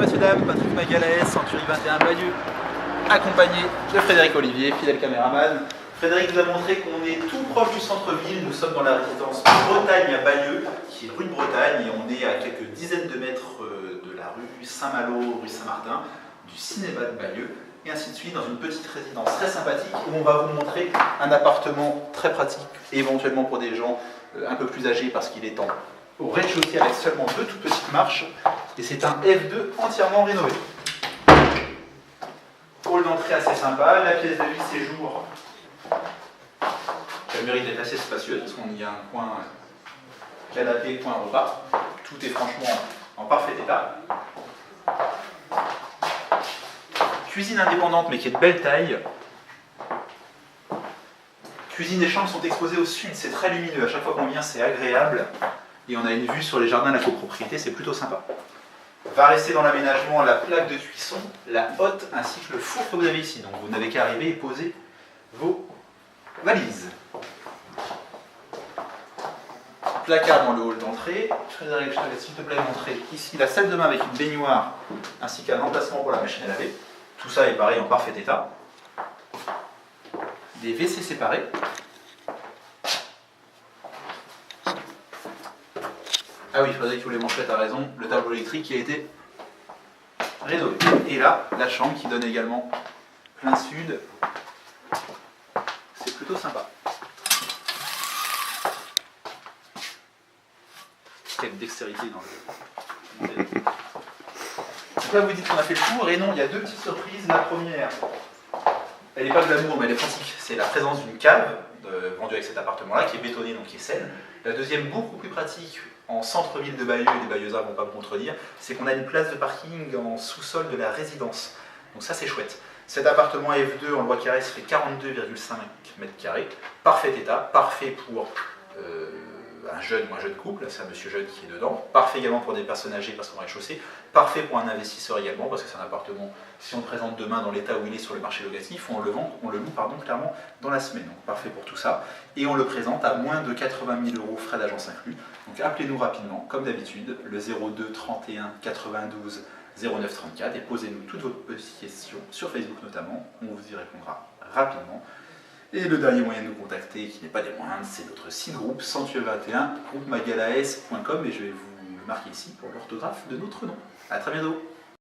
messieurs, dames, Patrick Magalaès, Century 21 Bayeux, accompagné de Frédéric Olivier, fidèle caméraman. Frédéric nous a montré qu'on est tout proche du centre-ville, nous sommes dans la résidence Bretagne à Bayeux, qui est rue de Bretagne, et on est à quelques dizaines de mètres de la rue Saint-Malo, rue Saint-Martin, du cinéma de Bayeux, et ainsi de suite, dans une petite résidence très sympathique, où on va vous montrer un appartement très pratique, éventuellement pour des gens un peu plus âgés, parce qu'il est au rez-de-chaussée avec seulement 2 toutes petites marches, et c'est un F2 entièrement rénové. Hall d'entrée assez sympa, la pièce de vie séjour qui a le mérite d'être assez spacieuse, parce qu'il y a un coin canapé, coin repas. Tout est franchement en parfait état. Cuisine indépendante mais qui est de belle taille. Cuisine et chambres sont exposées au sud, c'est très lumineux, à chaque fois qu'on vient c'est agréable. Et on a une vue sur les jardins de la copropriété, c'est plutôt sympa. Va rester dans l'aménagement la plaque de cuisson, la hotte ainsi que le four que vous avez ici. Donc vous n'avez qu'à arriver et poser vos valises. Placard dans le hall d'entrée. Frédéric, je te laisse s'il te plaît montrer ici la salle de bain avec une baignoire ainsi qu'un emplacement pour la machine à laver. Tout ça est pareil en parfait état. Des WC séparés. Ah oui, Frédéric, vous les manchettes, t'as raison, le tableau électrique qui a été rénové. Et là, la chambre qui donne également plein sud. C'est plutôt sympa. Quelle dextérité dans le... Donc là, vous dites qu'on a fait le tour, et non, il y a 2 petites surprises. La première, elle n'est pas de l'amour, mais elle est pratique. C'est la présence d'une cave vendue avec cet appartement-là, qui est bétonné, donc qui est saine. La deuxième, beaucoup plus pratique, en centre-ville de Bayeux, et les Bayeuxards ne vont pas me contredire, c'est qu'on a une place de parking en sous-sol de la résidence. Donc ça, c'est chouette. Cet appartement F2 en loi carré, ça fait 42,5 m², parfait état, parfait pour un jeune ou un jeune couple, c'est un monsieur jeune qui est dedans, parfait également pour des personnes âgées parce qu'on est rez-de-chaussée, parfait pour un investisseur également, parce que c'est un appartement, si on le présente demain dans l'état où il est sur le marché locatif, on le loue clairement dans la semaine, donc parfait pour tout ça, et on le présente à moins de 80 000 € frais d'agence inclus. Donc appelez-nous rapidement, comme d'habitude, le 02 31 92 09 34 et posez-nous toutes vos questions sur Facebook notamment, on vous y répondra rapidement. Et le dernier moyen de nous contacter, qui n'est pas des moindres, c'est notre site groupe Century21, groupemagalaès.com, et je vais vous marquer ici pour l'orthographe de notre nom. A très bientôt.